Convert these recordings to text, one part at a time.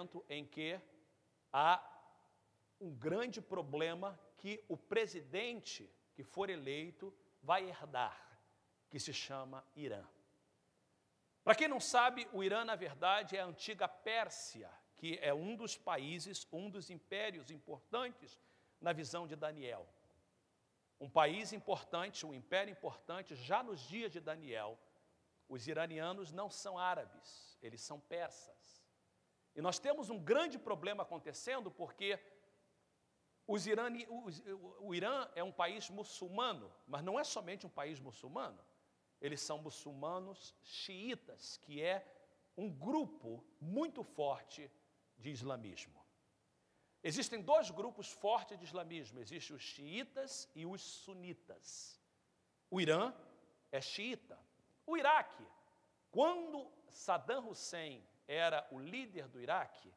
momento em que há um grande problema que o presidente que for eleito vai herdar, que se chama Irã. Para quem não sabe, o Irã, na verdade, é a antiga Pérsia, que é um dos países, um dos impérios importantes na visão de Daniel. Um país importante, um império importante, já nos dias de Daniel. Os iranianos não são árabes, eles são persas. E nós temos um grande problema acontecendo porque o Irã é um país muçulmano, mas não é somente um país muçulmano. Eles são muçulmanos xiitas, que é um grupo muito forte de islamismo. Existem dois grupos fortes de islamismo, existem os xiitas e os sunitas. O Irã é xiita. O Iraque, quando Saddam Hussein era o líder do Iraque,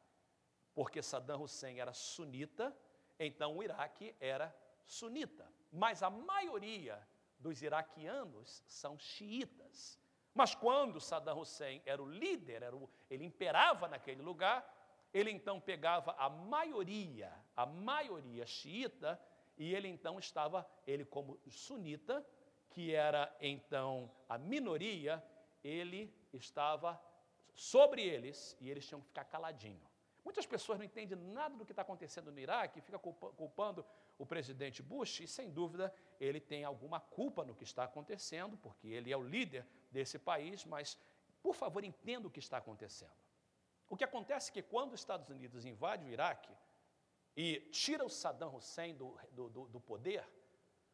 porque Saddam Hussein era sunita, então o Iraque era sunita. Mas a maioria dos iraquianos são xiitas. Mas quando Saddam Hussein era o líder, ele imperava naquele lugar, ele então pegava a maioria xiita, e ele então ele como sunita, que era então a minoria, ele estava sobre eles, e eles tinham que ficar caladinho. Muitas pessoas não entendem nada do que está acontecendo no Iraque, ficam culpando o presidente Bush, e sem dúvida ele tem alguma culpa no que está acontecendo, porque ele é o líder desse país, mas, por favor, entenda o que está acontecendo. O que acontece é que quando os Estados Unidos invadem o Iraque e tira o Saddam Hussein do poder,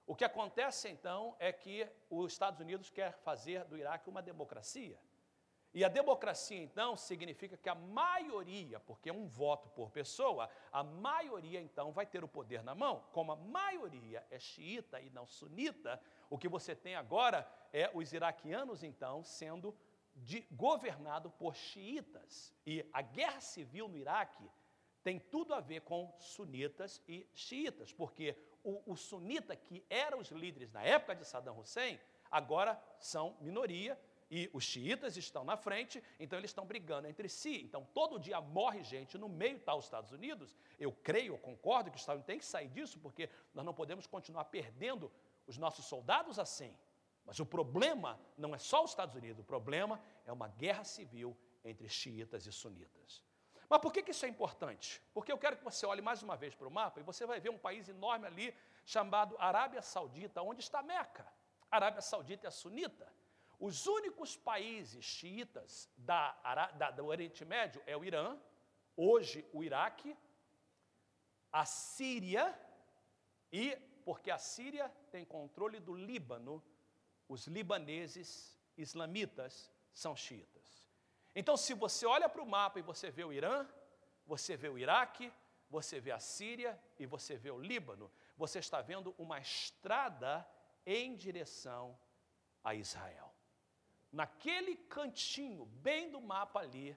o que acontece então é que os Estados Unidos quer fazer do Iraque uma democracia. E a democracia, então, significa que a maioria, porque é um voto por pessoa, a maioria, então, vai ter o poder na mão. Como a maioria é xiita e não sunita, o que você tem agora é os iraquianos, então, sendo governado por xiitas. E a guerra civil no Iraque tem tudo a ver com sunitas e xiitas, porque o sunita, que eram os líderes na época de Saddam Hussein, agora são minoria, e os xiitas estão na frente, então eles estão brigando entre si. Então, todo dia morre gente, no meio está os Estados Unidos. Eu creio, eu concordo que os Estados Unidos têm que sair disso, porque nós não podemos continuar perdendo os nossos soldados assim. Mas o problema não é só os Estados Unidos, o problema é uma guerra civil entre xiitas e sunitas. Mas por que isso é importante? Porque eu quero que você olhe mais uma vez para o mapa e você vai ver um país enorme ali chamado Arábia Saudita, onde está Meca. A Arábia Saudita é sunita. Os únicos países xiitas do Oriente Médio é o Irã, hoje o Iraque, a Síria e, porque a Síria tem controle do Líbano, os libaneses islamitas são xiitas. Então, se você olha para o mapa e você vê o Irã, você vê o Iraque, você vê a Síria e você vê o Líbano, você está vendo uma estrada em direção a Israel. Naquele cantinho, bem do mapa ali,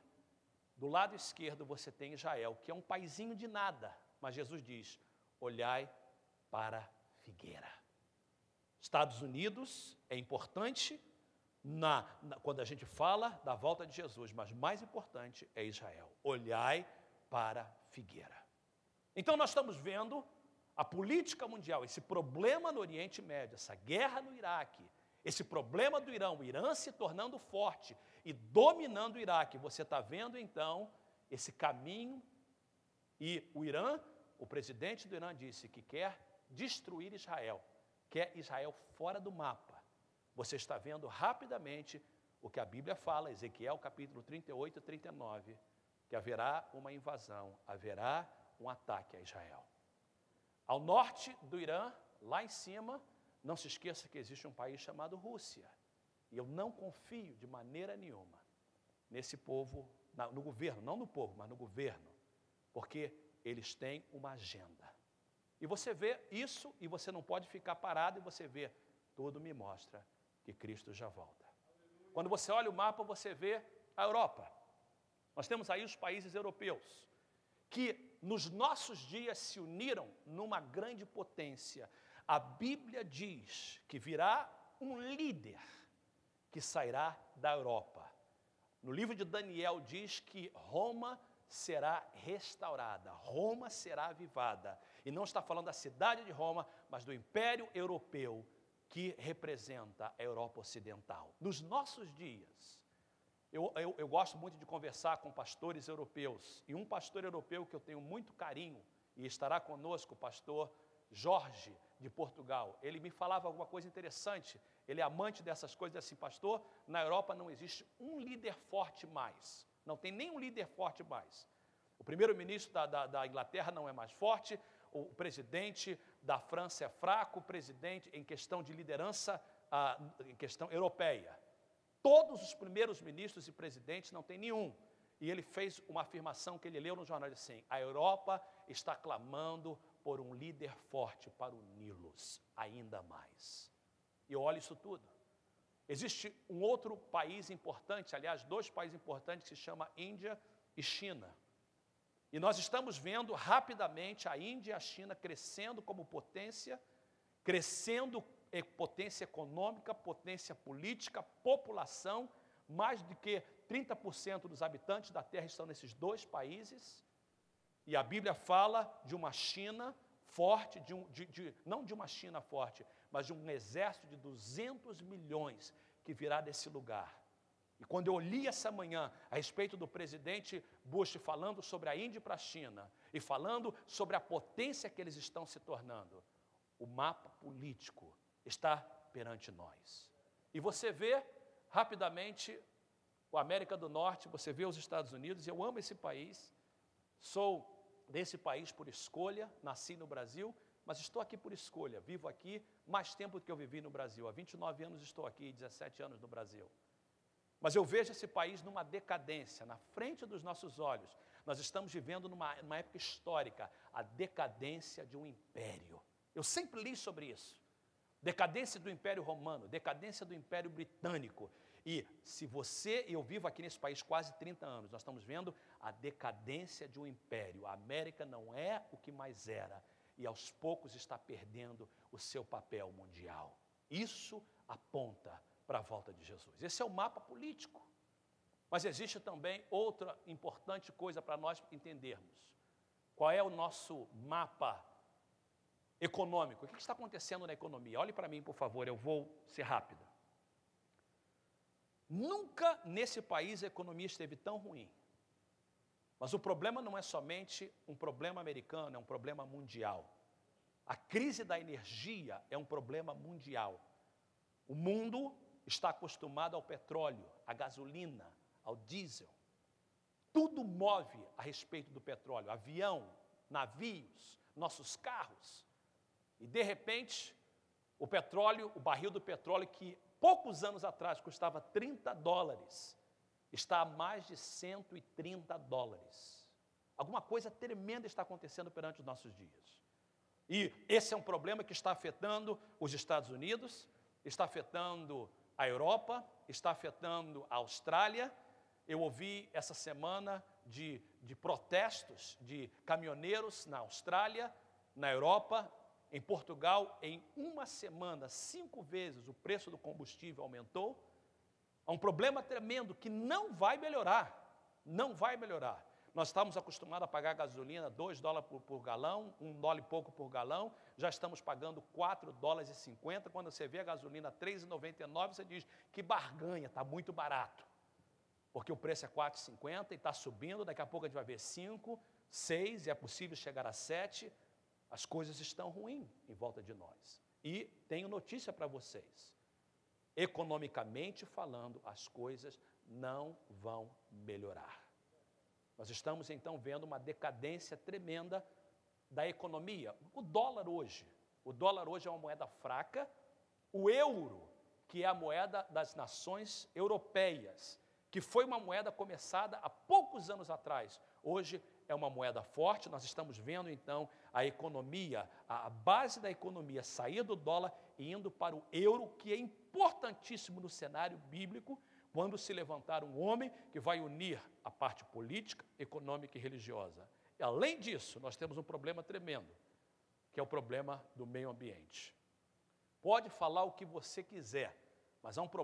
do lado esquerdo você tem Israel, que é um paizinho de nada, mas Jesus diz, olhai para a figueira. Estados Unidos é importante quando a gente fala da volta de Jesus, mas mais importante é Israel. Olhai para a figueira. Então nós estamos vendo a política mundial, esse problema no Oriente Médio, essa guerra no Iraque, esse problema do Irã, o Irã se tornando forte e dominando o Iraque. Você está vendo então esse caminho, e o Irã, o presidente do Irã disse que quer destruir Israel, quer Israel fora do mapa. Você está vendo rapidamente o que a Bíblia fala, Ezequiel capítulo 38 e 39, que haverá uma invasão, haverá um ataque a Israel. Ao norte do Irã, lá em cima, não se esqueça que existe um país chamado Rússia. E eu não confio de maneira nenhuma nesse povo, no governo, não no povo, mas no governo, porque eles têm uma agenda. E você vê isso e você não pode ficar parado e você vê, tudo me mostra que Cristo já volta. Quando você olha o mapa, você vê a Europa. Nós temos aí os países europeus, que nos nossos dias se uniram numa grande potência. A Bíblia diz que virá um líder que sairá da Europa. No livro de Daniel diz que Roma será restaurada, Roma será avivada. E não está falando da cidade de Roma, mas do Império Europeu, que representa a Europa Ocidental. Nos nossos dias, eu gosto muito de conversar com pastores europeus, e um pastor europeu que eu tenho muito carinho, e estará conosco, o pastor Jorge, de Portugal. Ele me falava alguma coisa interessante, ele é amante dessas coisas, assim, pastor, na Europa não existe um líder forte mais, não tem nenhum líder forte mais. O primeiro-ministro da Inglaterra não é mais forte, o presidente da França é fraco, o presidente em questão de liderança, em questão europeia. Todos os primeiros ministros e presidentes não tem nenhum. E ele fez uma afirmação que ele leu no jornal, assim, a Europa está clamando por um líder forte para uni-los ainda mais. E olha isso tudo. Existe um outro país importante, aliás, 2 países importantes que se chama Índia e China. E nós estamos vendo rapidamente a Índia e a China crescendo como potência, crescendo em potência econômica, potência política, população, mais do que 30% dos habitantes da Terra estão nesses 2 países. E a Bíblia fala de uma China forte, não de uma China forte, mas de um exército de 200 milhões que virá desse lugar. E quando eu li essa manhã a respeito do presidente Bush falando sobre a Índia para a China e falando sobre a potência que eles estão se tornando, o mapa político está perante nós. E você vê rapidamente a América do Norte, você vê os Estados Unidos, e eu amo esse país, sou desse país por escolha, nasci no Brasil, mas estou aqui por escolha, vivo aqui mais tempo do que eu vivi no Brasil, há 29 anos estou aqui, 17 anos no Brasil. Mas eu vejo esse país numa decadência, na frente dos nossos olhos. Nós estamos vivendo numa época histórica, a decadência de um império. Eu sempre li sobre isso. Decadência do Império Romano, decadência do Império Britânico. E eu vivo aqui nesse país quase 30 anos, nós estamos vendo a decadência de um império. A América não é o que mais era e aos poucos está perdendo o seu papel mundial. Isso aponta para a volta de Jesus. Esse é o mapa político. Mas existe também outra importante coisa para nós entendermos. Qual é o nosso mapa econômico? O que está acontecendo na economia? Olhe para mim, por favor, eu vou ser rápido. Nunca nesse país a economia esteve tão ruim. Mas o problema não é somente um problema americano, é um problema mundial. A crise da energia é um problema mundial. O mundo está acostumado ao petróleo, à gasolina, ao diesel. Tudo move a respeito do petróleo, avião, navios, nossos carros. E de repente, o petróleo, o barril do petróleo que poucos anos atrás custava $30, está a mais de $130. Alguma coisa tremenda está acontecendo perante os nossos dias. E esse é um problema que está afetando os Estados Unidos, está afetando a Europa, está afetando a Austrália. Eu ouvi essa semana de protestos de caminhoneiros na Austrália, na Europa, em Portugal. Em uma semana, 5 vezes o preço do combustível aumentou. É um problema tremendo que não vai melhorar, não vai melhorar. Nós estamos acostumados a pagar gasolina $2 por galão, $1 e pouco por galão, já estamos pagando $4,50. Quando você vê a gasolina R$3,99, você diz, que barganha, está muito barato. Porque o preço é R$4,50 e está subindo, daqui a pouco a gente vai ver 5, 6, e é possível chegar a 7. As coisas estão ruins em volta de nós. E tenho notícia para vocês. Economicamente falando, as coisas não vão melhorar. Nós estamos, então, vendo uma decadência tremenda da economia. O dólar hoje é uma moeda fraca. O euro, que é a moeda das nações europeias, que foi uma moeda começada há poucos anos atrás, hoje é uma moeda forte. Nós estamos vendo, então, a economia, a base da economia sair do dólar e indo para o euro, que é importantíssimo no cenário bíblico, quando se levantar um homem que vai unir a parte política, econômica e religiosa. E, além disso, nós temos um problema tremendo, que é o problema do meio ambiente. Pode falar o que você quiser, mas há um problema